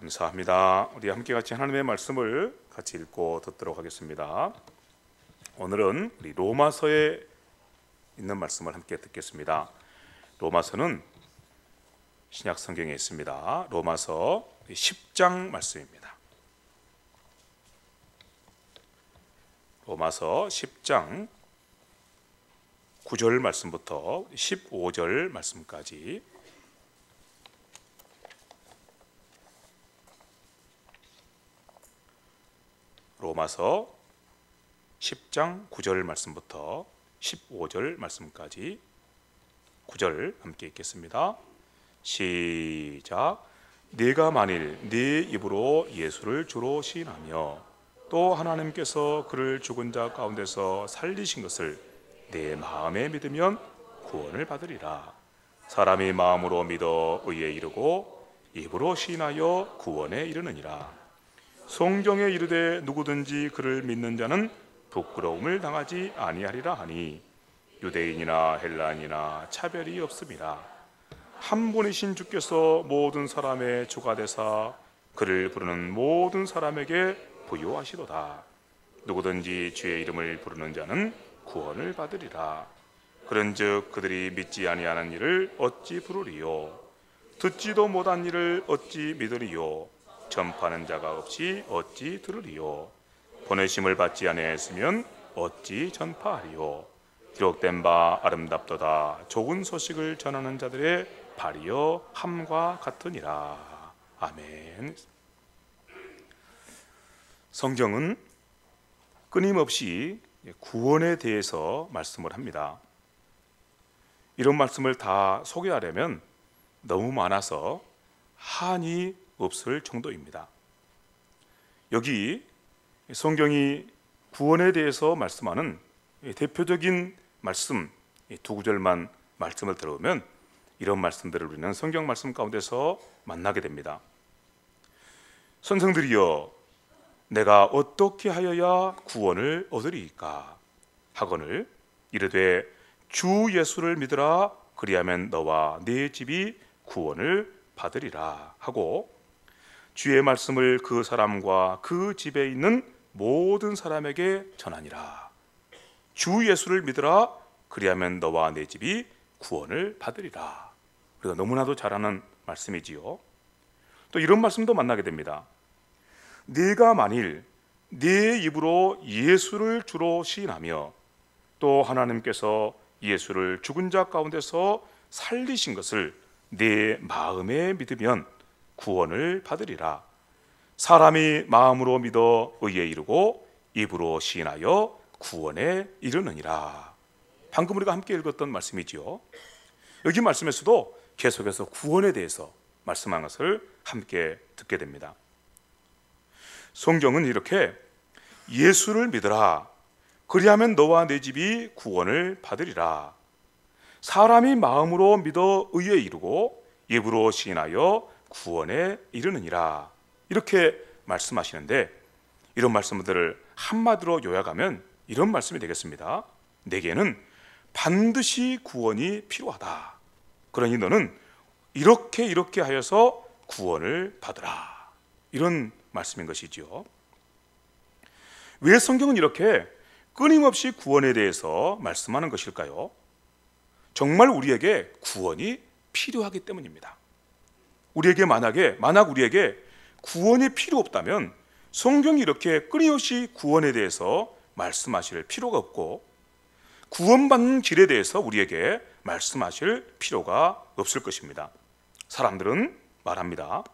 감사합니다. 우리 함께 같이 하나님의 말씀을 같이 읽고 듣도록 하겠습니다. 오늘은 우리 로마서에 있는 말씀을 함께 듣겠습니다. 로마서는 신약 성경에 있습니다. 로마서 10장 말씀입니다. 로마서 10장 9절 말씀부터 15절 말씀까지 로마서 10장 9절 말씀부터 15절 말씀까지 9절 함께 읽겠습니다. 시작. 네가 만일 네 입으로 예수를 주로 시인하며 또 하나님께서 그를 죽은 자 가운데서 살리신 것을 내 마음에 믿으면 구원을 받으리라. 사람이 마음으로 믿어 의에 이르고 입으로 시인하여 구원에 이르느니라. 성경에 이르되 누구든지 그를 믿는 자는 부끄러움을 당하지 아니하리라 하니 유대인이나 헬라인이나 차별이 없음이라. 한 분이신 주께서 모든 사람의 주가 되사 그를 부르는 모든 사람에게 부요하시도다. 누구든지 주의 이름을 부르는 자는 구원을 받으리라. 그런즉 그들이 믿지 아니하는 일을 어찌 부르리요? 듣지도 못한 일을 어찌 믿으리요? 전파하는 자가 없이 어찌 들으리요? 보내심을 받지 아니하였으면 어찌 전파하리요? 기록된 바 아름답도다. 좋은 소식을 전하는 자들의 발이여 함과 같으니라. 아멘. 성경은 끊임없이 구원에 대해서 말씀을 합니다. 이런 말씀을 다 소개하려면 너무 많아서 한이 없을 정도입니다. 여기 성경이 구원에 대해서 말씀하는 대표적인 말씀 두 구절만 말씀을 들어보면 이런 말씀들을 우리는 성경 말씀 가운데서 만나게 됩니다. 선생들이여, 내가 어떻게 하여야 구원을 얻으리이까 하거늘 이르되 주 예수를 믿으라. 그리하면 너와 네 집이 구원을 받으리라 하고 주의 말씀을 그 사람과 그 집에 있는 모든 사람에게 전하니라. 주 예수를 믿으라. 그리하면 너와 내 집이 구원을 받으리라. 우리가 너무나도 잘 아는 말씀이지요. 또 이런 말씀도 만나게 됩니다. 네가 만일 네 입으로 예수를 주로 시인하며 또 하나님께서 예수를 죽은 자 가운데서 살리신 것을 내 마음에 믿으면 구원을 받으리라. 사람이 마음으로 믿어 의에 이르고 입으로 시인하여 구원에 이르느니라. 방금 우리가 함께 읽었던 말씀이지요. 여기 말씀에서도 계속해서 구원에 대해서 말씀한 것을 함께 듣게 됩니다. 성경은 이렇게 예수를 믿으라. 그리하면 너와 내 집이 구원을 받으리라. 사람이 마음으로 믿어 의에 이르고 입으로 시인하여 구원에 이르느니라. 이렇게 말씀하시는데 이런 말씀들을 한마디로 요약하면 이런 말씀이 되겠습니다. 내게는 반드시 구원이 필요하다. 그러니 너는 이렇게 하여서 구원을 받으라. 이런 말씀인 것이죠. 왜 성경은 이렇게 끊임없이 구원에 대해서 말씀하는 것일까요? 정말 우리에게 구원이 필요하기 때문입니다. 우리에게 만약 우리에게 구원이 필요 없다면 성경이 이렇게 끊임없이 구원에 대해서 말씀하실 필요가 없고 구원받는 길에 대해서 우리에게 말씀하실 필요가 없을 것입니다. 사람들은 말합니다.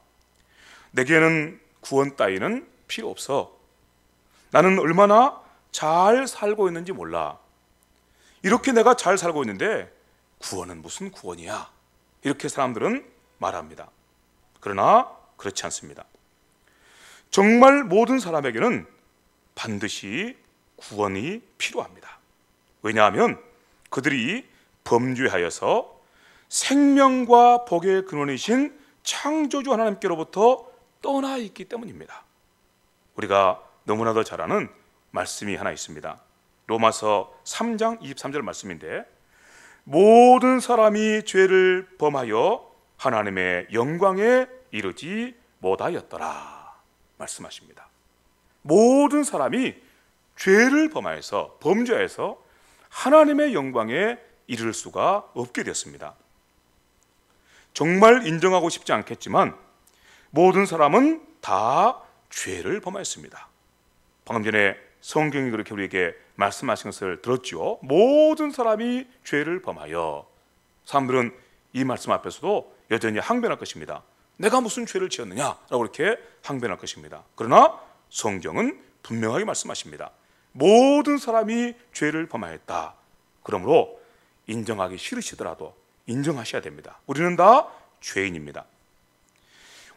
내게는 구원 따위는 필요 없어. 나는 얼마나 잘 살고 있는지 몰라. 이렇게 내가 잘 살고 있는데 구원은 무슨 구원이야? 이렇게 사람들은 말합니다. 그러나 그렇지 않습니다. 정말 모든 사람에게는 반드시 구원이 필요합니다. 왜냐하면 그들이 범죄하여서 생명과 복의 근원이신 창조주 하나님께로부터 떠나 있기 때문입니다. 우리가 너무나도 잘 아는 말씀이 하나 있습니다. 로마서 3장 23절 말씀인데 모든 사람이 죄를 범하여 하나님의 영광에 이르지 못하였더라 말씀하십니다. 모든 사람이 죄를 범하여서 범죄해서 하나님의 영광에 이를 수가 없게 되었습니다. 정말 인정하고 싶지 않겠지만 모든 사람은 다 죄를 범하였습니다. 방금 전에 성경이 그렇게 우리에게 말씀하신 것을 들었죠. 모든 사람이 죄를 범하여. 사람들은 이 말씀 앞에서도 여전히 항변할 것입니다. 내가 무슨 죄를 지었느냐라고 이렇게 항변할 것입니다. 그러나 성경은 분명하게 말씀하십니다. 모든 사람이 죄를 범하였다. 그러므로 인정하기 싫으시더라도 인정하셔야 됩니다. 우리는 다 죄인입니다.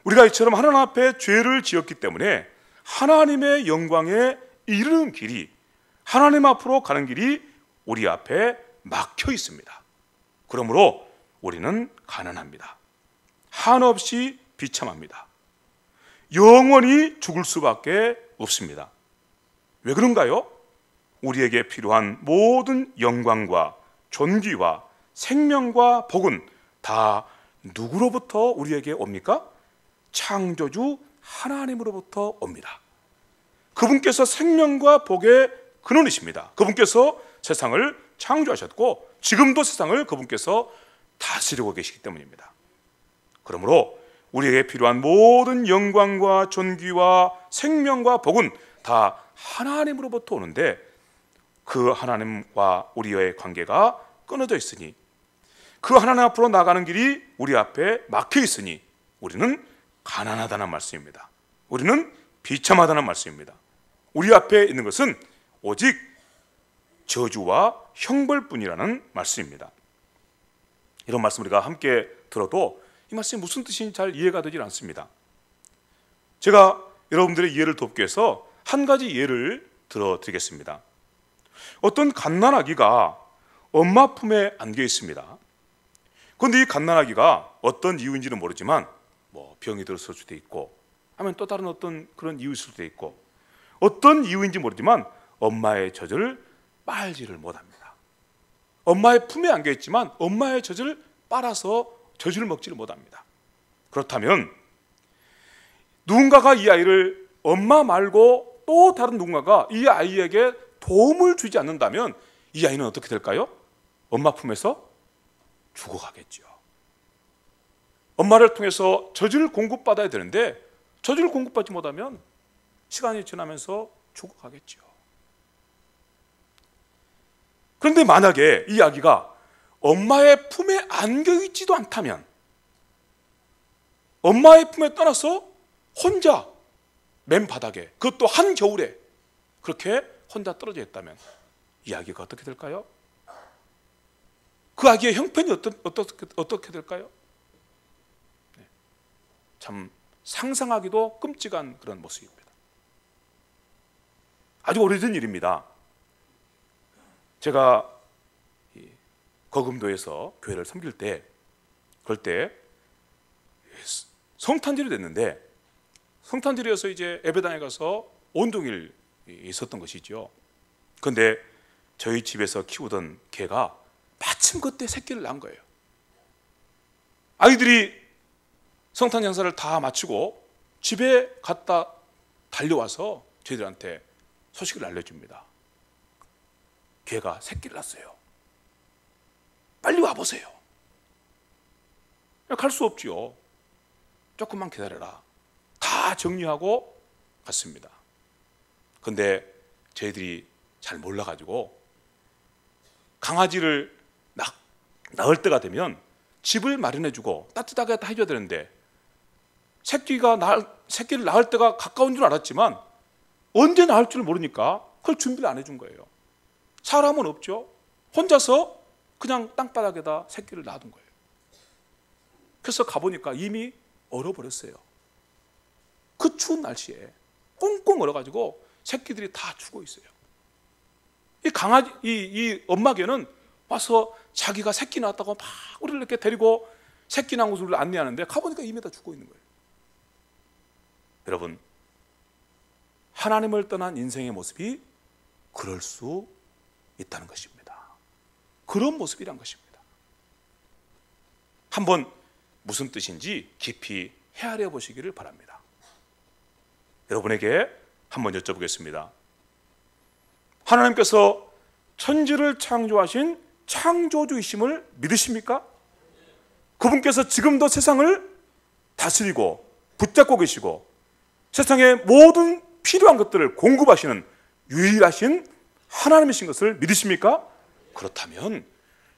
우리가 이처럼 하나님 앞에 죄를 지었기 때문에 하나님의 영광에 이르는 길이, 하나님 앞으로 가는 길이 우리 앞에 막혀 있습니다. 그러므로 우리는 가난합니다. 한없이 비참합니다. 영원히 죽을 수밖에 없습니다. 왜 그런가요? 우리에게 필요한 모든 영광과 존귀와 생명과 복은 다 누구로부터 우리에게 옵니까? 창조주 하나님으로부터 옵니다. 그분께서 생명과 복의 근원이십니다. 그분께서 세상을 창조하셨고 지금도 세상을 그분께서 다스리고 계시기 때문입니다. 그러므로 우리에게 필요한 모든 영광과 존귀와 생명과 복은 다 하나님으로부터 오는데 그 하나님과 우리의 관계가 끊어져 있으니, 그 하나님 앞으로 나가는 길이 우리 앞에 막혀 있으니 우리는 가난하다는 말씀입니다. 우리는 비참하다는 말씀입니다. 우리 앞에 있는 것은 오직 저주와 형벌뿐이라는 말씀입니다. 이런 말씀 우리가 함께 들어도 이 말씀이 무슨 뜻인지 잘 이해가 되질 않습니다. 제가 여러분들의 이해를 돕기 위해서 한 가지 예를 들어드리겠습니다. 어떤 갓난아기가 엄마 품에 안겨 있습니다. 그런데 이 갓난아기가 어떤 이유인지는 모르지만 병이 들었을 수도 있고 아니면 또 다른 어떤 그런 이유일 수도 있고 어떤 이유인지 모르지만 엄마의 젖을 빨지를 못합니다. 엄마의 품에 안겨 있지만 엄마의 젖을 빨아서 젖을 먹지를 못합니다. 그렇다면 누군가가 이 아이를 엄마 말고 또 다른 누군가가 이 아이에게 도움을 주지 않는다면 이 아이는 어떻게 될까요? 엄마 품에서 죽어가겠죠. 엄마를 통해서 젖을 공급받아야 되는데 젖을 공급받지 못하면 시간이 지나면서 죽어가겠죠. 그런데 만약에 이 아기가 엄마의 품에 안겨있지도 않다면, 엄마의 품에 떠나서 혼자 맨바닥에, 그것도 한겨울에 그렇게 혼자 떨어져 있다면 이 아기가 어떻게 될까요? 그 아기의 형편이 어떻게 될까요? 참 상상하기도 끔찍한 그런 모습입니다. 아주 오래전 일입니다. 제가 거금도에서 교회를 섬길 때, 그럴 때 성탄절이 됐는데, 성탄절이어서 이제 예배당에 가서 온종일 있었던 것이죠. 그런데 저희 집에서 키우던 개가 마침 그때 새끼를 낳은 거예요. 아이들이 성탄 장사를 다 마치고 집에 갔다 달려와서 저희들한테 소식을 알려줍니다. 개가 새끼를 낳았어요. 빨리 와보세요. 갈 수 없죠. 조금만 기다려라. 다 정리하고 갔습니다. 근데 저희들이 잘 몰라가지고 강아지를 낳을 때가 되면 집을 마련해주고 따뜻하게 다 해줘야 되는데 새끼를 낳을 때가 가까운 줄 알았지만 언제 낳을 줄 모르니까 그걸 준비를 안 해준 거예요. 사람은 없죠. 혼자서 그냥 땅바닥에다 새끼를 놔둔 거예요. 그래서 가보니까 이미 얼어버렸어요. 그 추운 날씨에 꽁꽁 얼어가지고 새끼들이 다 죽어 있어요. 이 엄마 개는 와서 자기가 새끼 낳았다고 막 우리를 이렇게 데리고 새끼 낳은 곳을 안내하는데 가보니까 이미 다 죽어 있는 거예요. 여러분, 하나님을 떠난 인생의 모습이 그럴 수 있다는 것입니다. 그런 모습이란 것입니다. 한번 무슨 뜻인지 깊이 헤아려 보시기를 바랍니다. 여러분에게 한번 여쭤보겠습니다. 하나님께서 천지를 창조하신 창조주이심을 믿으십니까? 그분께서 지금도 세상을 다스리고 붙잡고 계시고 세상의 모든 필요한 것들을 공급하시는 유일하신 하나님이신 것을 믿으십니까? 그렇다면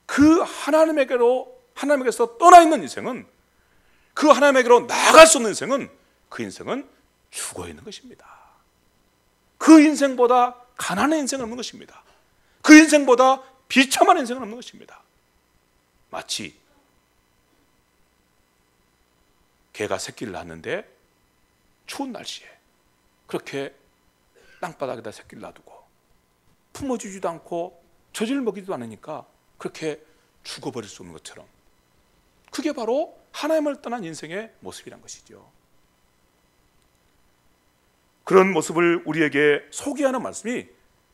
그 하나님에게서 떠나 있는 인생은, 그 하나님에게로 나아갈 수 없는 인생은, 그 인생은 죽어 있는 것입니다. 그 인생보다 가난한 인생은 없는 것입니다. 그 인생보다 비참한 인생은 없는 것입니다. 마치 개가 새끼를 낳았는데 추운 날씨에 그렇게 땅바닥에다 새끼를 놔두고 품어주지도 않고 젖을 먹이지도 않으니까 그렇게 죽어버릴 수 없는 것처럼, 그게 바로 하나님을 떠난 인생의 모습이란 것이죠. 그런 모습을 우리에게 소개하는 말씀이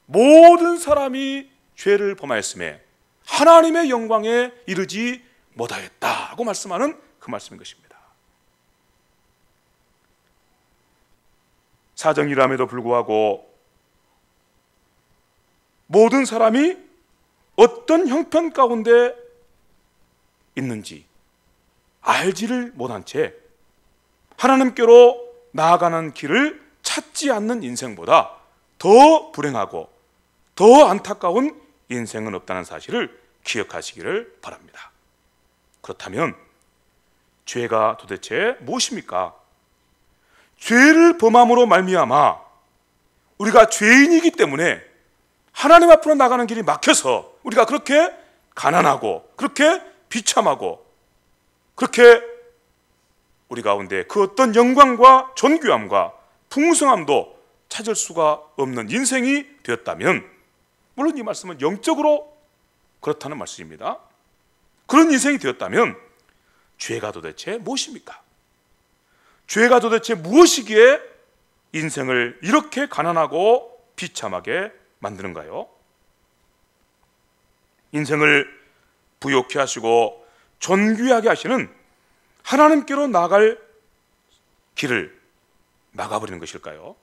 모든 사람이 죄를 범하였음에 하나님의 영광에 이르지 못하였다고 말씀하는 그 말씀인 것입니다. 사정이람에도 불구하고 모든 사람이 어떤 형편 가운데 있는지 알지를 못한 채 하나님께로 나아가는 길을 찾지 않는 인생보다 더 불행하고 더 안타까운 인생은 없다는 사실을 기억하시기를 바랍니다. 그렇다면 죄가 도대체 무엇입니까? 죄를 범함으로 말미암아 우리가 죄인이기 때문에 하나님 앞으로 나가는 길이 막혀서 우리가 그렇게 가난하고 그렇게 비참하고 그렇게 우리 가운데 그 어떤 영광과 존귀함과 풍성함도 찾을 수가 없는 인생이 되었다면, 물론 이 말씀은 영적으로 그렇다는 말씀입니다. 그런 인생이 되었다면 죄가 도대체 무엇입니까? 죄가 도대체 무엇이기에 인생을 이렇게 가난하고 비참하게 만드는가요? 인생을 부욕케 하시고 존귀하게 하시는 하나님께로 나아갈 길을 막아버리는 것일까요?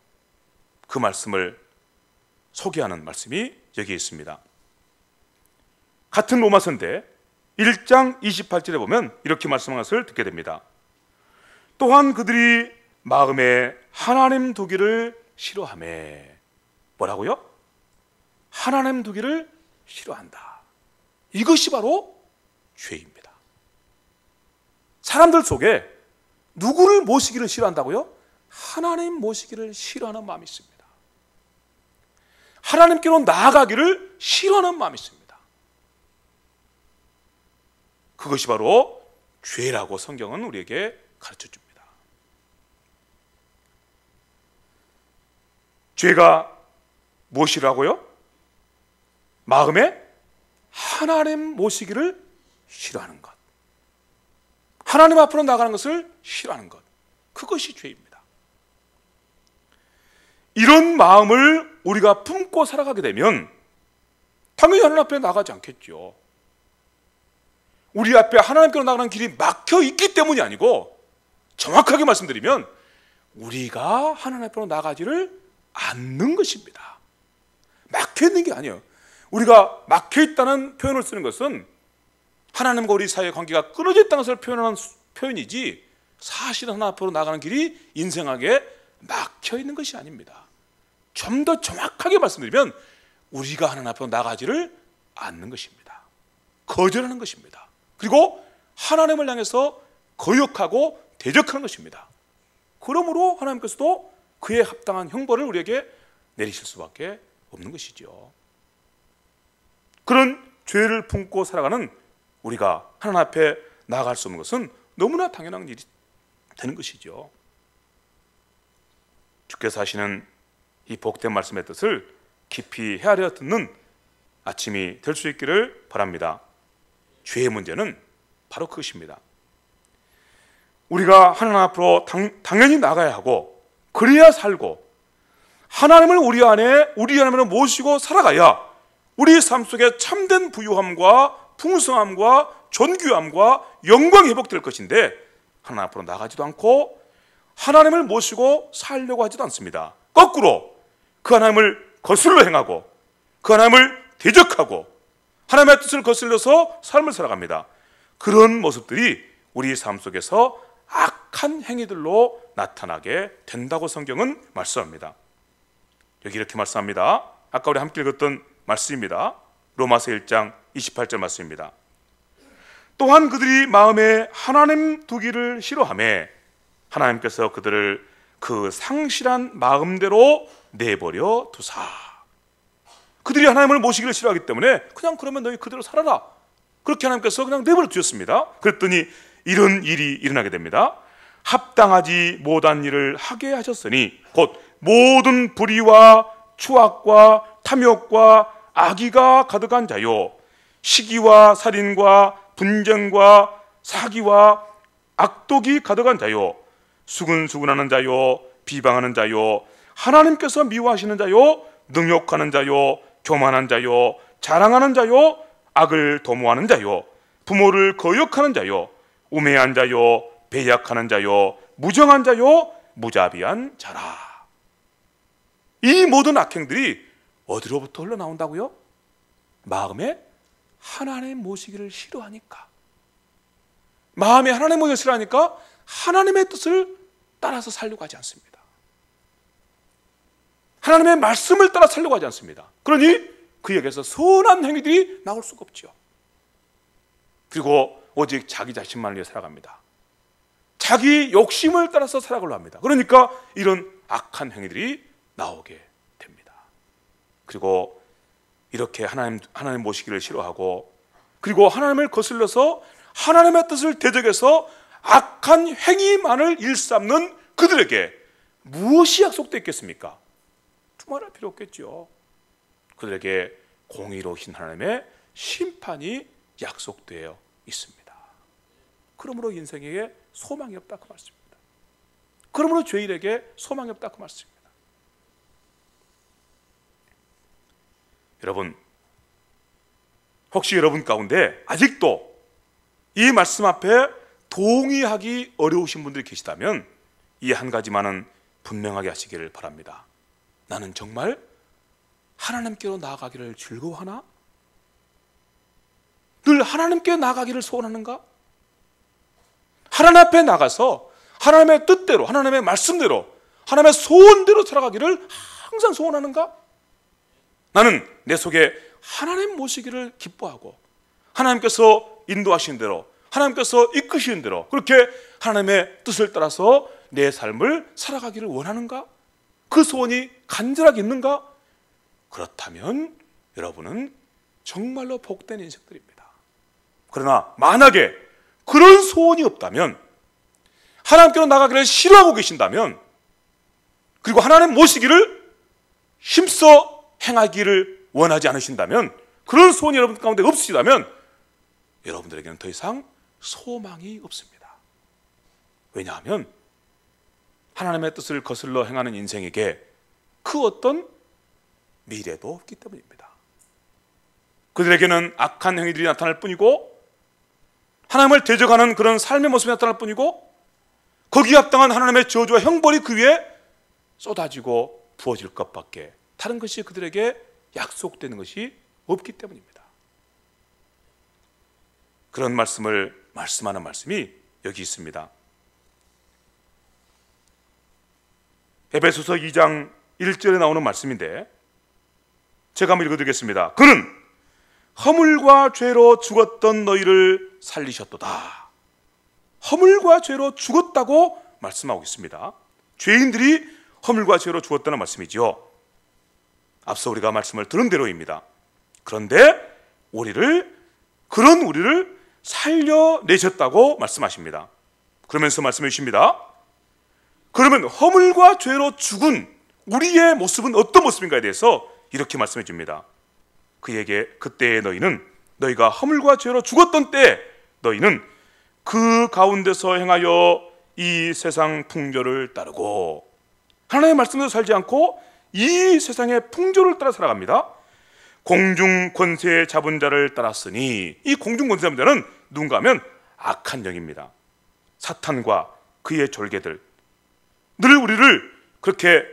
그 말씀을 소개하는 말씀이 여기 있습니다. 같은 로마서인데 1장 28절에 보면 이렇게 말씀한 것을 듣게 됩니다. 또한 그들이 마음에 하나님 두기를 싫어하며, 뭐라고요? 하나님 두기를 싫어한다. 이것이 바로 죄입니다. 사람들 속에 누구를 모시기를 싫어한다고요? 하나님 모시기를 싫어하는 마음이 있습니다. 하나님께로 나아가기를 싫어하는 마음이 있습니다. 그것이 바로 죄라고 성경은 우리에게 가르쳐 줍니다. 죄가 무엇이라고요? 마음에 하나님 모시기를 싫어하는 것, 하나님 앞으로 나가는 것을 싫어하는 것, 그것이 죄입니다. 이런 마음을 우리가 품고 살아가게 되면 당연히 하나님 앞에 나가지 않겠죠. 우리 앞에 하나님께로 나가는 길이 막혀 있기 때문이 아니고, 정확하게 말씀드리면 우리가 하나님 앞으로 나가지를 않는 것입니다. 막혀 있는 게 아니에요. 우리가 막혀 있다는 표현을 쓰는 것은 하나님과 우리 사이의 관계가 끊어져 있다는 것을 표현하는 표현이지, 사실은 하나님 앞으로 나가는 길이 인생하게 막혀 있는 것이 아닙니다. 좀 더 정확하게 말씀드리면 우리가 하나님 앞으로 나가지를 않는 것입니다. 거절하는 것입니다. 그리고 하나님을 향해서 거역하고 대적하는 것입니다. 그러므로 하나님께서도 그에 합당한 형벌을 우리에게 내리실 수밖에 없는 것이죠. 그런 죄를 품고 살아가는 우리가 하나님 앞에 나아갈 수 없는 것은 너무나 당연한 일이 되는 것이죠. 주께서 하시는 이 복된 말씀의 뜻을 깊이 헤아려 듣는 아침이 될 수 있기를 바랍니다. 죄의 문제는 바로 그것입니다. 우리가 하나님 앞으로 당연히 나가야 하고, 그래야 살고, 하나님을 우리 안으로 모시고 살아가야 우리 삶 속에 참된 부유함과 풍성함과 존귀함과 영광이 회복될 것인데, 하나님 앞으로 나가지도 않고 하나님을 모시고 살려고 하지도 않습니다. 거꾸로 그 하나님을 거슬러 행하고 그 하나님을 대적하고 하나님의 뜻을 거슬려서 삶을 살아갑니다. 그런 모습들이 우리 삶 속에서 악한 행위들로 나타나게 된다고 성경은 말씀합니다. 여기 이렇게 말씀합니다. 아까 우리 함께 읽었던 말씀입니다. 로마서 1장 28절 말씀입니다. 또한 그들이 마음에 하나님 두기를 싫어하며 하나님께서 그들을 그 상실한 마음대로 내버려 두사. 그들이 하나님을 모시기를 싫어하기 때문에 그냥 그러면 너희 그대로 살아라, 그렇게 하나님께서 그냥 내버려 두셨습니다. 그랬더니 이런 일이 일어나게 됩니다. 합당하지 못한 일을 하게 하셨으니 곧 모든 불의와 추악과 탐욕과 악의가 가득한 자요, 시기와 살인과 분쟁과 사기와 악독이 가득한 자요, 수근수근하는 자요, 비방하는 자요, 하나님께서 미워하시는 자요, 능욕하는 자요, 교만한 자요, 자랑하는 자요, 악을 도모하는 자요, 부모를 거역하는 자요, 우매한 자요, 배약하는 자요, 무정한 자요, 무자비한 자라. 이 모든 악행들이 어디로부터 흘러나온다고요? 마음에 하나님 모시기를 싫어하니까, 마음에 하나님 모시기를 싫어하니까 하나님의 뜻을 따라서 살려고 하지 않습니다. 하나님의 말씀을 따라 살려고 하지 않습니다. 그러니 그에게서 선한 행위들이 나올 수가 없죠. 그리고 오직 자기 자신만을 위해 살아갑니다. 자기 욕심을 따라서 살아가려고 합니다. 그러니까 이런 악한 행위들이 나오게 됩니다. 그리고 이렇게 하나님 모시기를 싫어하고, 그리고 하나님을 거슬러서 하나님의 뜻을 대적해서 악한 행위만을 일삼는 그들에게 무엇이 약속되어 있겠습니까? 두말할 필요 없겠죠. 그들에게 공의로우신 하나님의 심판이 약속되어 있습니다. 그러므로 인생에게 소망이 없다 그 말씀입니다. 그러므로 죄인에게 소망이 없다 그 말씀입니다. 여러분, 혹시 여러분 가운데 아직도 이 말씀 앞에 동의하기 어려우신 분들이 계시다면 이 한 가지만은 분명하게 하시기를 바랍니다. 나는 정말 하나님께로 나아가기를 즐거워하나? 늘 하나님께 나아가기를 소원하는가? 하나님 앞에 나가서 하나님의 뜻대로, 하나님의 말씀대로, 하나님의 소원대로 살아가기를 항상 소원하는가? 나는 내 속에 하나님 모시기를 기뻐하고 하나님께서 인도하신 대로, 하나님께서 이끄시는 대로 그렇게 하나님의 뜻을 따라서 내 삶을 살아가기를 원하는가? 그 소원이 간절하게 있는가? 그렇다면 여러분은 정말로 복된 인생들입니다. 그러나 만약에 그런 소원이 없다면, 하나님께로 나가기를 싫어하고 계신다면, 그리고 하나님 모시기를 힘써 행하기를 원하지 않으신다면, 그런 소원이 여러분 가운데 없으시다면 여러분들에게는 더 이상 소망이 없습니다. 왜냐하면 하나님의 뜻을 거슬러 행하는 인생에게 그 어떤 미래도 없기 때문입니다. 그들에게는 악한 행위들이 나타날 뿐이고 하나님을 대적하는 그런 삶의 모습이 나타날 뿐이고 거기에 합당한 하나님의 저주와 형벌이 그 위에 쏟아지고 부어질 것밖에 다른 것이 그들에게 약속되는 것이 없기 때문입니다. 그런 말씀을 말씀하는 말씀이 여기 있습니다. 에베소서 2장 1절에 나오는 말씀인데 제가 한번 읽어드리겠습니다. 그는 허물과 죄로 죽었던 너희를 살리셨도다. 허물과 죄로 죽었다고 말씀하고 있습니다. 죄인들이 허물과 죄로 죽었다는 말씀이지요. 앞서 우리가 말씀을 들은 대로입니다. 그런데 그런 우리를 살려내셨다고 말씀하십니다. 그러면서 말씀해 주십니다. 그러면 허물과 죄로 죽은 우리의 모습은 어떤 모습인가에 대해서 이렇게 말씀해 줍니다. 그에게 그때의 너희가 허물과 죄로 죽었던 때 너희는 그 가운데서 행하여 이 세상 풍조를 따르고, 하나님의 말씀대로 살지 않고 이 세상의 풍조를 따라 살아갑니다. 공중 권세 잡은 자를 따랐으니, 이 공중 권세 잡은 자는 누군가 하면 악한 영입니다. 사탄과 그의 졸개들, 늘 우리를 그렇게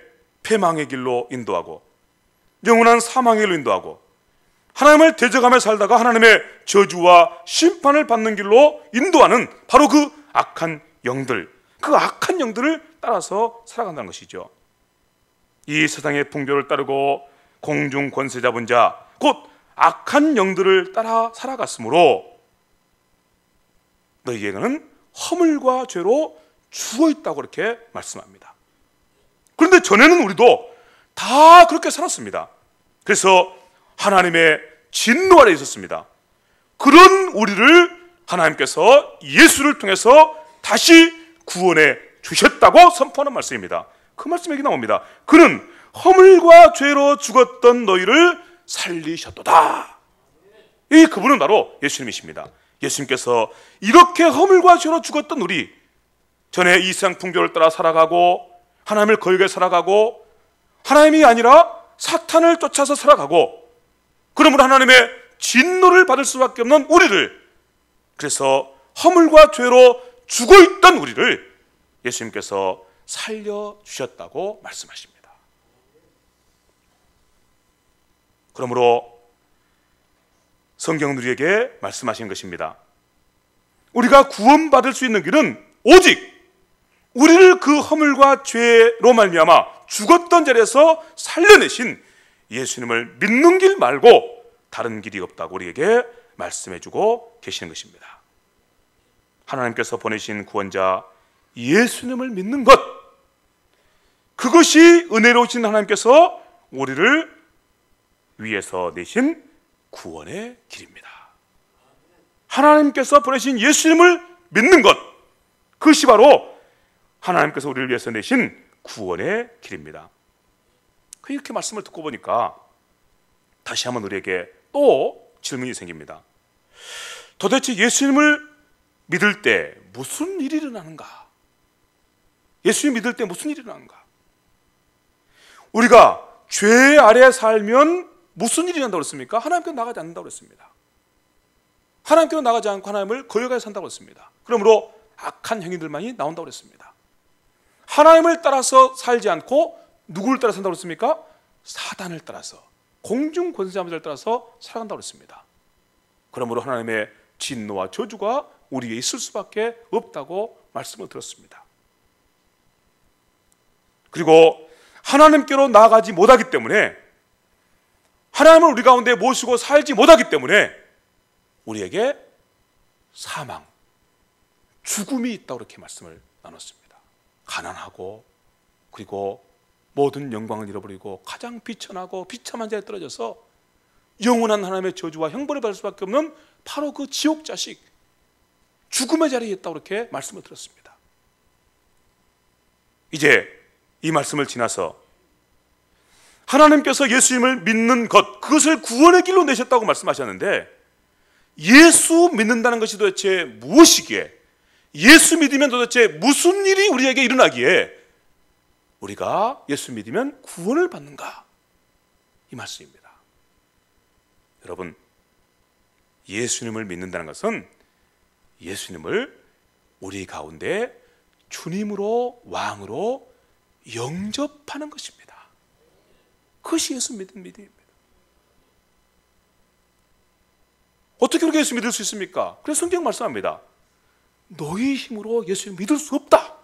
패망의 길로 인도하고 영원한 사망의 길로 인도하고 하나님을 대적하며 살다가 하나님의 저주와 심판을 받는 길로 인도하는 바로 그 악한 영들, 그 악한 영들을 따라서 살아간다는 것이죠. 이 세상의 풍조를 따르고 공중 권세 잡은 자, 곧 악한 영들을 따라 살아갔으므로 너희에게는 허물과 죄로 죽어있다고 그렇게 말씀합니다. 그런데 전에는 우리도 다 그렇게 살았습니다. 그래서 하나님의 진노 아래 있었습니다. 그런 우리를 하나님께서 예수를 통해서 다시 구원해 주셨다고 선포하는 말씀입니다. 그 말씀이 여기 나옵니다. 그는 허물과 죄로 죽었던 너희를 살리셨도다. 이 그분은 바로 예수님이십니다. 예수님께서 이렇게 허물과 죄로 죽었던 우리, 전에 이 세상 풍조를 따라 살아가고 하나님을 거역해 살아가고 하나님이 아니라 사탄을 쫓아서 살아가고 그러므로 하나님의 진노를 받을 수밖에 없는 우리를, 그래서 허물과 죄로 죽어있던 우리를 예수님께서 살려주셨다고 말씀하십니다. 그러므로 성경은 우리에게 말씀하신 것입니다. 우리가 구원받을 수 있는 길은 오직 우리를 그 허물과 죄로 말미암아 죽었던 자리에서 살려내신 예수님을 믿는 길 말고 다른 길이 없다고 우리에게 말씀해주고 계시는 것입니다. 하나님께서 보내신 구원자 예수님을 믿는 것, 그것이 은혜로우신 하나님께서 우리를 위해서 내신 구원의 길입니다. 하나님께서 보내신 예수님을 믿는 것, 그것이 바로 하나님께서 우리를 위해서 내신 구원의 길입니다. 이렇게 말씀을 듣고 보니까 다시 한번 우리에게 또 질문이 생깁니다. 도대체 예수님을 믿을 때 무슨 일이 일어나는가? 예수님 믿을 때 무슨 일이 일어나는가? 우리가 죄 아래 살면 무슨 일이 일어난다고 그랬습니까? 하나님께로 나가지 않는다고 그랬습니다. 하나님께로 나가지 않고 하나님을 거역하여 산다고 했습니다. 그러므로 악한 행위들만이 나온다고 그랬습니다. 하나님을 따라서 살지 않고 누구를 따라 산다고 그랬습니까? 사단을 따라서, 공중 권세자들을 따라서 살아간다고 그랬습니다. 그러므로 하나님의 진노와 저주가 우리에게 있을 수밖에 없다고 말씀을 드렸습니다. 그리고 하나님께로 나아가지 못하기 때문에, 하나님을 우리 가운데 모시고 살지 못하기 때문에 우리에게 사망, 죽음이 있다고 그렇게 말씀을 나눴습니다. 가난하고 그리고 모든 영광을 잃어버리고 가장 비천하고 비참한 자리에 떨어져서 영원한 하나님의 저주와 형벌을 받을 수밖에 없는 바로 그 지옥 자식, 죽음의 자리에 있다고 그렇게 말씀을 드렸습니다. 이제 이 말씀을 지나서 하나님께서 예수님을 믿는 것, 그것을 구원의 길로 내셨다고 말씀하셨는데, 예수 믿는다는 것이 도대체 무엇이기에, 예수 믿으면 도대체 무슨 일이 우리에게 일어나기에 우리가 예수 믿으면 구원을 받는가? 이 말씀입니다. 여러분, 예수님을 믿는다는 것은 예수님을 우리 가운데 주님으로, 왕으로 영접하는 것입니다. 그것이 예수 믿는 믿음입니다. 어떻게 그렇게 예수 믿을 수 있습니까? 그래서 성경 말씀합니다. 너희 힘으로 예수를 믿을 수 없다.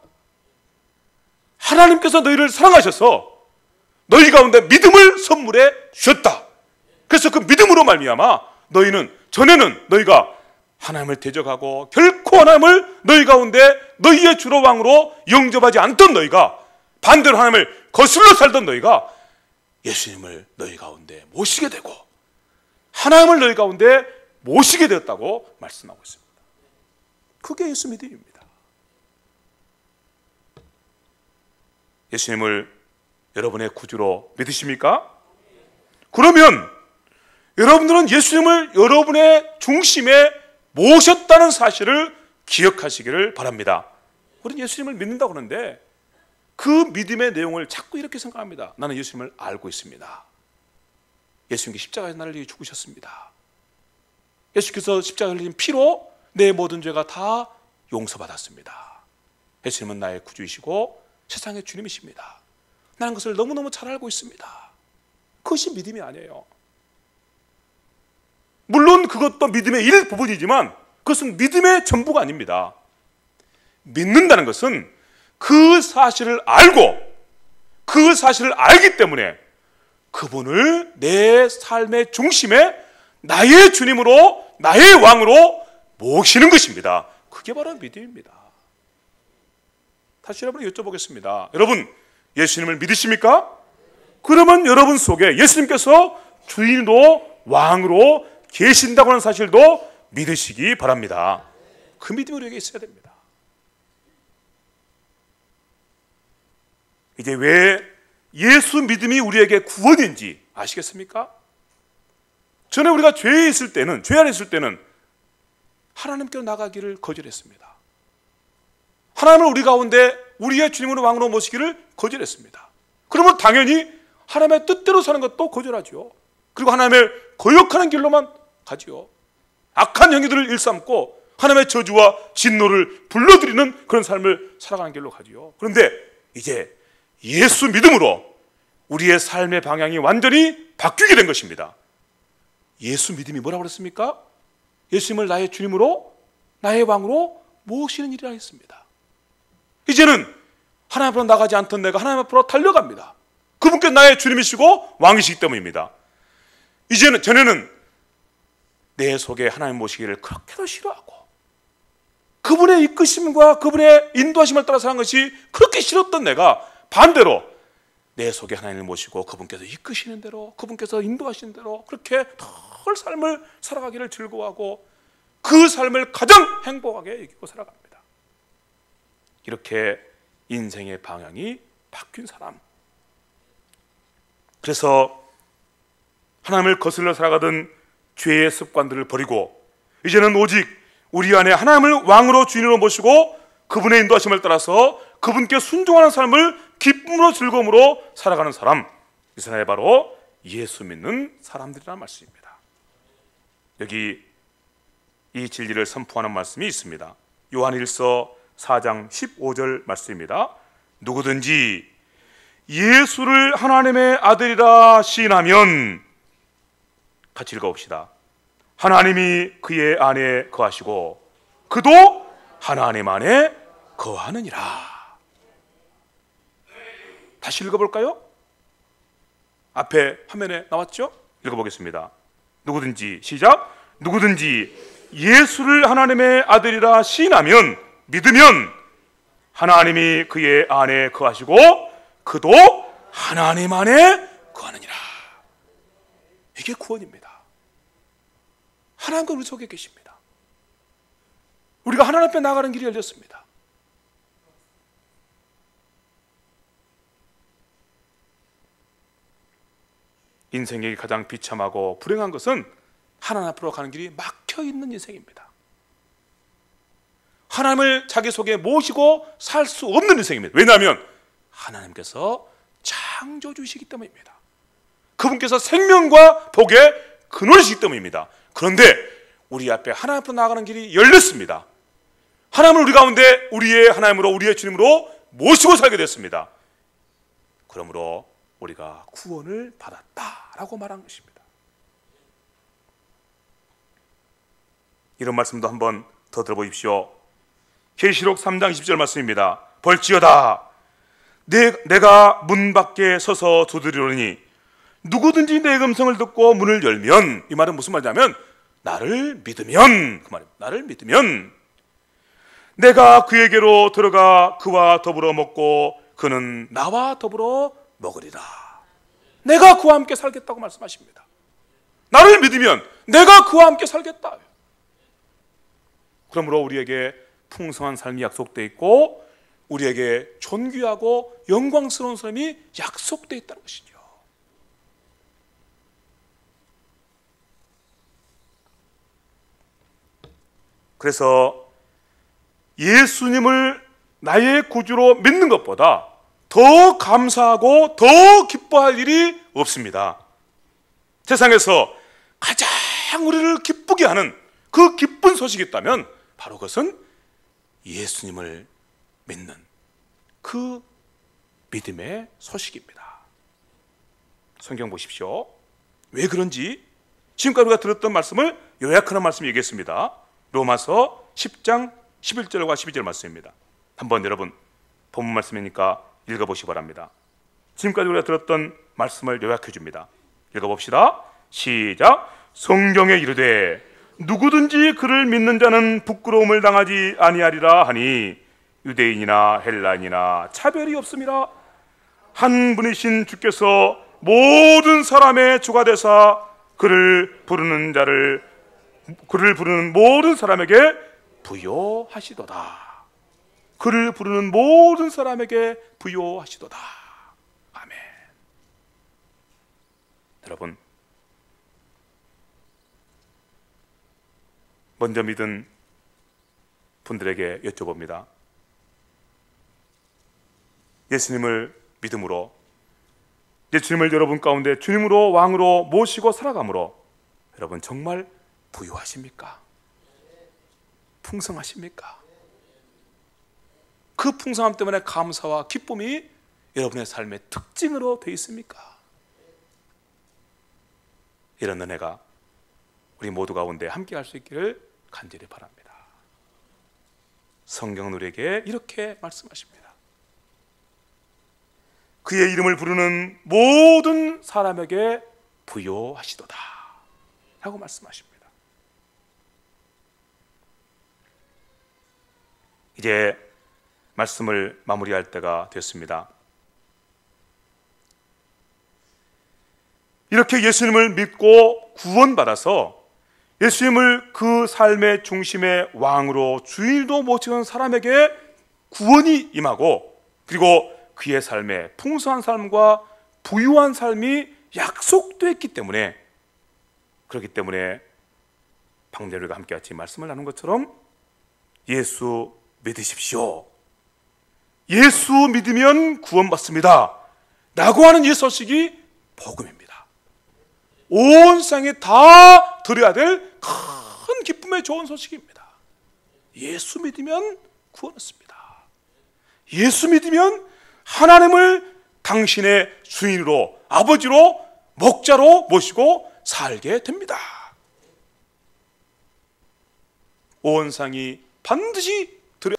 하나님께서 너희를 사랑하셔서 너희 가운데 믿음을 선물해 주셨다. 그래서 그 믿음으로 말미암아 너희는, 전에는 너희가 하나님을 대적하고 결코 하나님을 너희 가운데 너희의 주로 왕으로 영접하지 않던 너희가, 반대로 하나님을 거슬러 살던 너희가 예수님을 너희 가운데 모시게 되고 하나님을 너희 가운데 모시게 되었다고 말씀하고 있습니다. 그게 예수 믿음입니다. 예수님을 여러분의 구주로 믿으십니까? 그러면 여러분들은 예수님을 여러분의 중심에 모셨다는 사실을 기억하시기를 바랍니다. 우리는 예수님을 믿는다고 하는데 그 믿음의 내용을 자꾸 이렇게 생각합니다. 나는 예수님을 알고 있습니다. 예수님께 십자가에서 나를 위해 죽으셨습니다. 예수께서 십자가에 흘린 피로 내 모든 죄가 다 용서받았습니다. 예수님은 나의 구주이시고 세상의 주님이십니다. 나는 그것을 너무너무 잘 알고 있습니다. 그것이 믿음이 아니에요. 물론 그것도 믿음의 일부분이지만 그것은 믿음의 전부가 아닙니다. 믿는다는 것은 그 사실을 알고 그 사실을 알기 때문에 그분을 내 삶의 중심에 나의 주님으로 나의 왕으로 모시는 것입니다. 그게 바로 믿음입니다. 다시 여러분 여쭤보겠습니다. 여러분 예수님을 믿으십니까? 그러면 여러분 속에 예수님께서 주인으로 왕으로 계신다고 하는 사실도 믿으시기 바랍니다. 그 믿음이 우리에게 있어야 됩니다. 이제 왜 예수 믿음이 우리에게 구원인지 아시겠습니까? 전에 우리가 죄에 있을 때는, 죄 안에 있을 때는 하나님께로 나가기를 거절했습니다. 하나님을 우리 가운데 우리의 주님으로 왕으로 모시기를 거절했습니다. 그러면 당연히 하나님의 뜻대로 사는 것도 거절하죠. 그리고 하나님을 거역하는 길로만 가지요. 악한 행위들을 일삼고 하나님의 저주와 진노를 불러들이는 그런 삶을 살아가는 길로 가지요. 그런데 이제 예수 믿음으로 우리의 삶의 방향이 완전히 바뀌게 된 것입니다. 예수 믿음이 뭐라고 그랬습니까? 예수님을 나의 주님으로 나의 왕으로 모시는 일이라 했습니다. 이제는 하나님 앞으로 나가지 않던 내가 하나님 앞으로 달려갑니다. 그분께 나의 주님이시고 왕이시기 때문입니다. 이제는 전에는 내 속에 하나님 모시기를 그렇게도 싫어하고 그분의 이끄심과 그분의 인도하심을 따라 사는 것이 그렇게 싫었던 내가 반대로 내 속에 하나님을 모시고 그분께서 이끄시는 대로 그분께서 인도하시는 대로 그렇게 덜 삶을 살아가기를 즐거워하고 그 삶을 가장 행복하게 여기고 살아갑니다. 이렇게 인생의 방향이 바뀐 사람, 그래서 하나님을 거슬러 살아가던 죄의 습관들을 버리고 이제는 오직 우리 안에 하나님을 왕으로 주인으로 모시고 그분의 인도하심을 따라서 그분께 순종하는 삶을 기쁨으로 즐거움으로 살아가는 사람, 이 사람이 바로 예수 믿는 사람들이라는 말씀입니다. 여기 이 진리를 선포하는 말씀이 있습니다. 요한일서 4장 15절 말씀입니다. 누구든지 예수를 하나님의 아들이라 시인하면, 같이 읽어봅시다. 하나님이 그의 안에 거하시고 그도 하나님 안에 거하느니라. 다시 읽어볼까요? 앞에 화면에 나왔죠? 읽어보겠습니다. 누구든지, 시작. 누구든지 예수를 하나님의 아들이라 시인하면, 믿으면 하나님이 그의 안에 거하시고 그도 하나님 안에 거하느니라. 이게 구원입니다. 하나님과 우리 속에 계십니다. 우리가 하나님 앞에 나가는 길이 열렸습니다. 인생에 가장 비참하고 불행한 것은 하나님 앞으로 가는 길이 막혀있는 인생입니다. 하나님을 자기 속에 모시고 살 수 없는 인생입니다. 왜냐하면 하나님께서 창조주이시기 때문입니다. 그분께서 생명과 복의 근원이시기 때문입니다. 그런데 우리 앞에 하나님 앞으로 나아가는 길이 열렸습니다. 하나님을 우리 가운데 우리의 하나님으로, 우리의 주님으로 모시고 살게 됐습니다. 그러므로 우리가 구원을 받았다라고 말한 것입니다. 이런 말씀도 한번 더 들어보십시오. 계시록 3장 20절 말씀입니다. 벌지어다, 내가 문 밖에 서서 두드리노니 누구든지 내 음성을 듣고 문을 열면, 이 말은 무슨 말이냐면 나를 믿으면, 그 말입니다. 나를 믿으면 내가 그에게로 들어가 그와 더불어 먹고 그는 나와 더불어 먹으리라. 내가 그와 함께 살겠다고 말씀하십니다. 나를 믿으면 내가 그와 함께 살겠다. 그러므로 우리에게 풍성한 삶이 약속되어 있고 우리에게 존귀하고 영광스러운 삶이 약속되어 있다는 것이죠. 그래서 예수님을 나의 구주로 믿는 것보다 더 감사하고 더 기뻐할 일이 없습니다. 세상에서 가장 우리를 기쁘게 하는 그 기쁜 소식이 있다면 바로 그것은 예수님을 믿는 그 믿음의 소식입니다. 성경 보십시오. 왜 그런지 지금까지 우리가 들었던 말씀을 요약하는 말씀 얘기했습니다. 로마서 10장 11절과 12절 말씀입니다. 한번 여러분 본문 말씀이니까 읽어보시기 바랍니다. 지금까지 우리가 들었던 말씀을 요약해 줍니다. 읽어봅시다. 시작. 성경에 이르되 누구든지 그를 믿는 자는 부끄러움을 당하지 아니하리라 하니 유대인이나 헬라인이나 차별이 없음이라. 한 분이신 주께서 모든 사람의 주가 되사 그를 부르는 모든 사람에게 부요하시도다. 그를 부르는 모든 사람에게 부요하시도다. 아멘. 여러분, 먼저 믿은 분들에게 여쭤봅니다. 예수님을 믿음으로, 예수님을 여러분 가운데 주님으로 왕으로 모시고 살아감으로 여러분 정말 부유하십니까? 풍성하십니까? 그 풍성함 때문에 감사와 기쁨이 여러분의 삶의 특징으로 되어 있습니까? 이런 은혜가 우리 모두 가운데 함께 할 수 있기를 간절히 바랍니다. 성경은 우리에게 이렇게 말씀하십니다. 그의 이름을 부르는 모든 사람에게 부요하시도다 라고 말씀하십니다. 이제 말씀을 마무리할 때가 됐습니다. 이렇게 예수님을 믿고 구원받아서 예수님을 그 삶의 중심의 왕으로 주인으로 모시는 사람에게 구원이 임하고, 그리고 그의 삶에 풍성한 삶과 부유한 삶이 약속되었기 때문에, 그렇기 때문에 방금 우리가 함께 같이 말씀을 나눈 것처럼 예수 믿으십시오, 예수 믿으면 구원받습니다 라고 하는 이 소식이 복음입니다. 온 세상에 다 들어야 될 큰 기쁨의 좋은 소식입니다. 예수 믿으면 구원했습니다. 예수 믿으면 하나님을 당신의 주인으로, 아버지로, 목자로 모시고 살게 됩니다. 온 세상이 반드시 들어야,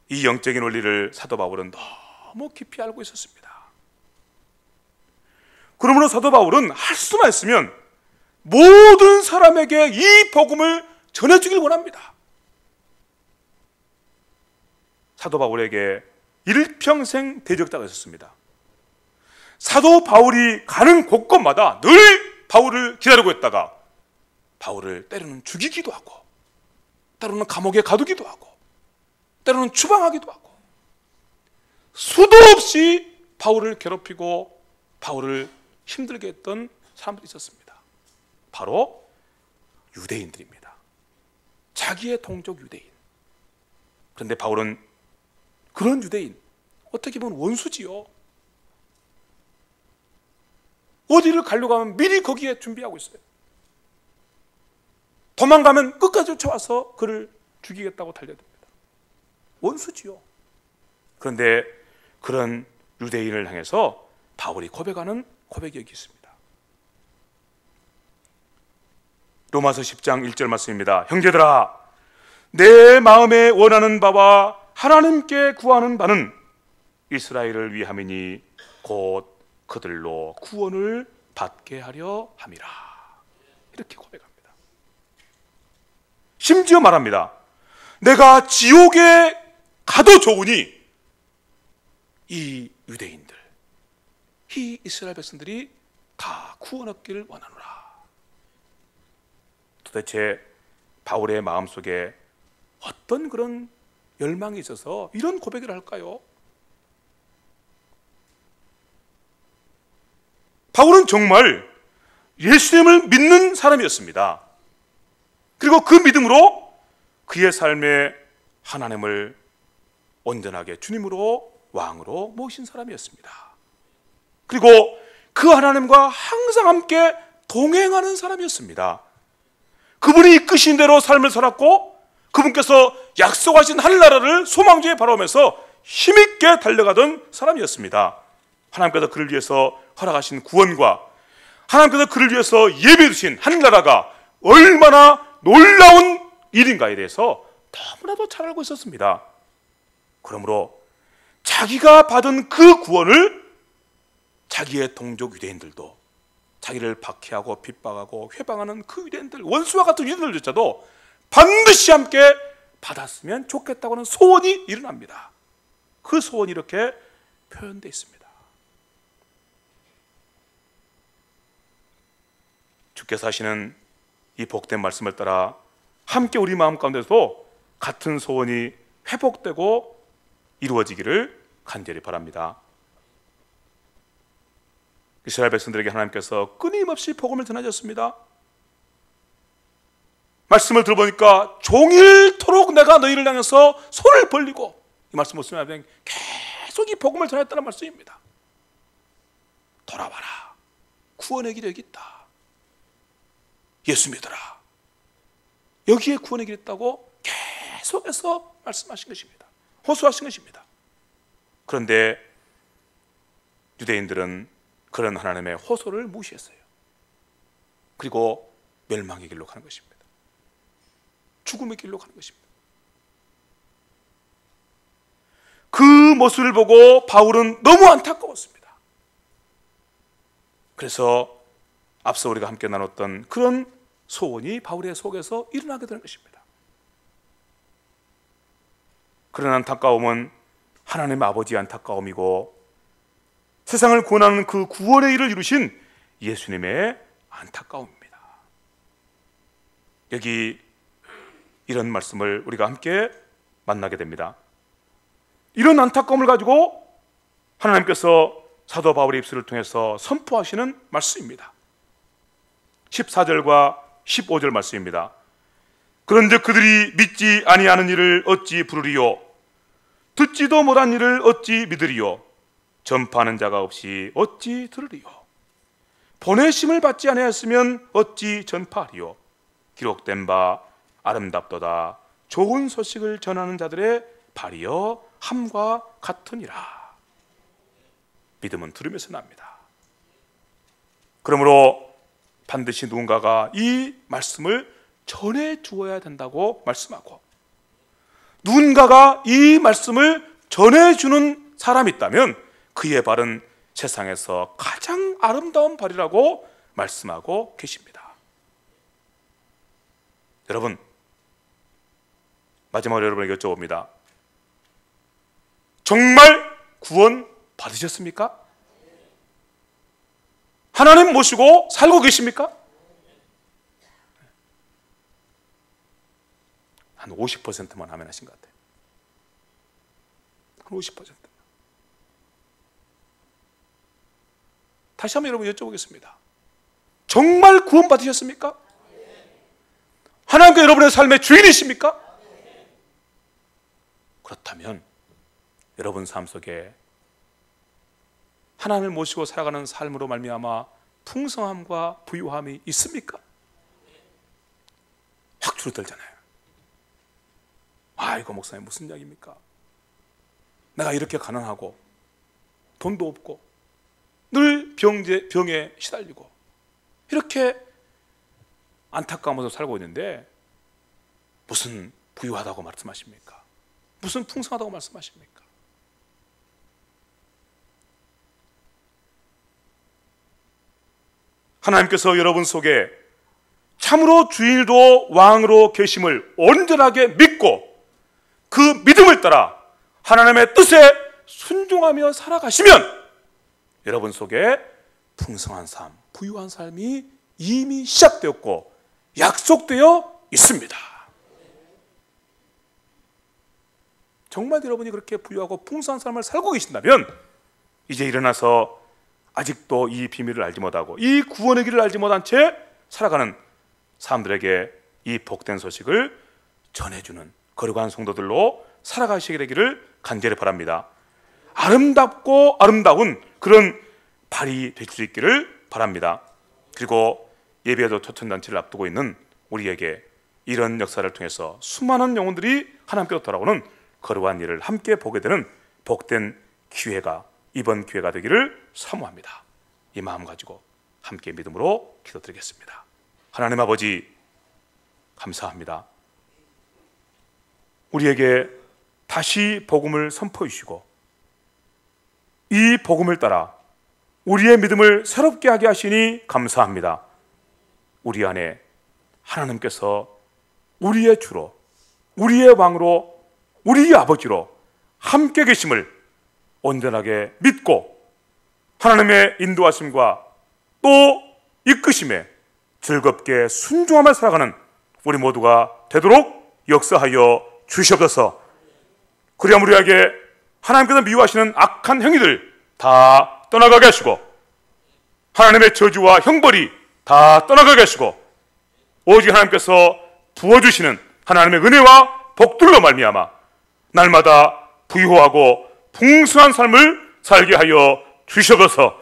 이 영적인 원리를 사도 바울은 너무 깊이 알고 있었습니다. 그러므로 사도 바울은 할 수만 있으면 모든 사람에게 이 복음을 전해주길 원합니다. 사도 바울에게 일평생 대적자가 있었습니다. 사도 바울이 가는 곳곳마다 늘 바울을 기다리고 있다가 바울을 때로는 죽이기도 하고, 때로는 감옥에 가두기도 하고, 때로는 추방하기도 하고, 수도 없이 바울을 괴롭히고 바울을 힘들게 했던 사람들이 있었습니다. 바로 유대인들입니다. 자기의 동족 유대인. 그런데 바울은 그런 유대인, 어떻게 보면 원수지요. 어디를 가려고 하면 미리 거기에 준비하고 있어요. 도망가면 끝까지 쫓아와서 그를 죽이겠다고 달려듭니다. 원수지요. 그런데 그런 유대인을 향해서 바울이 고백하는 고백이 여기 있습니다. 로마서 10장 1절 말씀입니다. 형제들아, 내 마음에 원하는 바와 하나님께 구하는 바는 이스라엘을 위함이니 곧 그들로 구원을 받게 하려 함이라. 이렇게 고백합니다. 심지어 말합니다. 내가 지옥에 가도 좋으니 이 유대인들, 이 이스라엘 백성들이 다 구원 얻기를 원하노라. 도대체 바울의 마음속에 어떤 그런 열망이 있어서 이런 고백을 할까요? 바울은 정말 예수님을 믿는 사람이었습니다. 그리고 그 믿음으로 그의 삶에 하나님을 온전하게 주님으로 왕으로 모신 사람이었습니다. 그리고 그 하나님과 항상 함께 동행하는 사람이었습니다. 그분이 이끄신 대로 삶을 살았고, 그분께서 약속하신 하늘나라를 소망중에 바라보면서 힘있게 달려가던 사람이었습니다. 하나님께서 그를 위해서 허락하신 구원과 하나님께서 그를 위해서 예비해 두신 하늘나라가 얼마나 놀라운 일인가에 대해서 너무나도 잘 알고 있었습니다. 그러므로 자기가 받은 그 구원을 자기의 동족 유대인들도, 자기를 박해하고 핍박하고 회방하는 그 유대인들, 원수와 같은 유대인들조차도 반드시 함께 받았으면 좋겠다고 하는 소원이 일어납니다. 그 소원이 이렇게 표현되어 있습니다. 주께서 하시는 이 복된 말씀을 따라 함께 우리 마음 가운데서 같은 소원이 회복되고 이루어지기를 간절히 바랍니다. 이스라엘 백성들에게 하나님께서 끊임없이 복음을 전하셨습니다. 말씀을 들어보니까 종일토록 내가 너희를 향해서 손을 벌리고, 이 말씀 보시면 계속 이 복음을 전했다는 말씀입니다. 돌아와라, 구원의 길이 여기 있다. 예수 믿어라, 여기에 구원의 길이 있다고 계속해서 말씀하신 것입니다. 호소하신 것입니다. 그런데 유대인들은 그런 하나님의 호소를 무시했어요. 그리고 멸망의 길로 가는 것입니다. 죽음의 길로 가는 것입니다. 그 모습을 보고 바울은 너무 안타까웠습니다. 그래서 앞서 우리가 함께 나눴던 그런 소원이 바울의 속에서 일어나게 되는 것입니다. 그런 안타까움은 하나님의 아버지의 안타까움이고, 세상을 구원하는 그 구원의 일을 이루신 예수님의 안타까움입니다. 여기 이런 말씀을 우리가 함께 만나게 됩니다. 이런 안타까움을 가지고 하나님께서 사도 바울의 입술을 통해서 선포하시는 말씀입니다. 14절과 15절 말씀입니다. 그런즉 그들이 믿지 아니하는 일을 어찌 부르리요? 듣지도 못한 일을 어찌 믿으리요? 전파하는 자가 없이 어찌 들으리요? 보내심을 받지 아니하였으면 어찌 전파하리요? 기록된 바 아름답도다 좋은 소식을 전하는 자들의 발이여 함과 같으니라. 믿음은 들으면서 납니다. 그러므로 반드시 누군가가 이 말씀을 전해 주어야 된다고 말씀하고, 누군가가 이 말씀을 전해 주는 사람이 있다면 그의 발은 세상에서 가장 아름다운 발이라고 말씀하고 계십니다. 여러분, 마지막으로 여러분에게 여쭤봅니다. 정말 구원 받으셨습니까? 하나님 모시고 살고 계십니까? 한 50%만 하면 하신 것 같아요. 한 50%. 다시 한번 여러분 여쭤보겠습니다. 정말 구원 받으셨습니까? 하나님께 여러분의 삶의 주인이십니까? 그렇다면 여러분 삶 속에 하나님을 모시고 살아가는 삶으로 말미암아 풍성함과 부유함이 있습니까? 확 줄어들잖아요. 아, 이거 목사님 무슨 이야기입니까? 내가 이렇게 가난하고 돈도 없고 늘 병에 시달리고 이렇게 안타까우면서 살고 있는데 무슨 부유하다고 말씀하십니까? 무슨 풍성하다고 말씀하십니까? 하나님께서 여러분 속에 참으로 주인으로 왕으로 계심을 온전하게 믿고 그 믿음을 따라 하나님의 뜻에 순종하며 살아가시면 여러분 속에 풍성한 삶, 부유한 삶이 이미 시작되었고 약속되어 있습니다. 정말 여러분이 그렇게 부유하고 풍성한 삶을 살고 계신다면 이제 일어나서 아직도 이 비밀을 알지 못하고 이 구원의 길을 알지 못한 채 살아가는 사람들에게 이 복된 소식을 전해주는 거룩한 성도들로 살아가시게 되기를 간절히 바랍니다. 아름답고 아름다운 그런 발이 될 수 있기를 바랍니다. 그리고 예배도 초천잔치를 앞두고 있는 우리에게 이런 역사를 통해서 수많은 영혼들이 하나님께로 돌아오는 거룩한 일을 함께 보게 되는 복된 기회가, 이번 기회가 되기를 사모합니다. 이 마음 가지고 함께 믿음으로 기도드리겠습니다. 하나님 아버지, 감사합니다. 우리에게 다시 복음을 선포해 주시고 이 복음을 따라 우리의 믿음을 새롭게 하게 하시니 감사합니다. 우리 안에 하나님께서 우리의 주로, 우리의 왕으로, 우리의 아버지로 함께 계심을 온전하게 믿고 하나님의 인도하심과 또 이끄심에 즐겁게 순종하며 살아가는 우리 모두가 되도록 역사하여 주시옵소서. 그리하면 우리에게 하나님께서 미워하시는 악한 행위들 다 떠나가게 하시고 하나님의 저주와 형벌이 다 떠나가게 하시고 오직 하나님께서 부어주시는 하나님의 은혜와 복들로 말미암아 날마다 부유하고 풍성한 삶을 살게 하여 주시옵소서.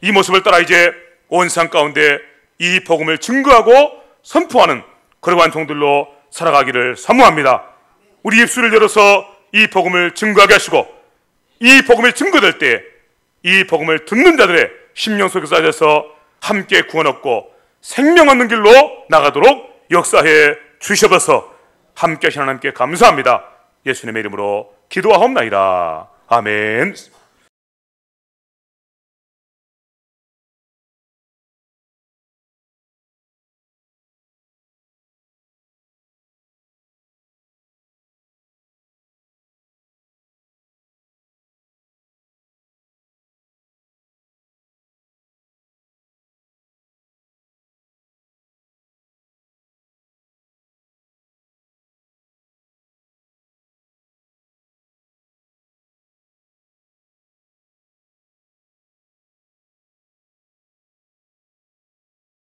이 모습을 따라 이제 온 세상 가운데 이 복음을 증거하고 선포하는 그러한 종들로 살아가기를 사모합니다. 우리 입술을 열어서 이 복음을 증거하게 하시고 이 복음이 증거될 때 이 복음을 듣는 자들의 심령 속에 쌓여서 함께 구원 얻고 생명 얻는 길로 나가도록 역사해 주시옵소서. 함께 하시는 하나님께 감사합니다. 예수님의 이름으로 기도하옵나이다. 아멘.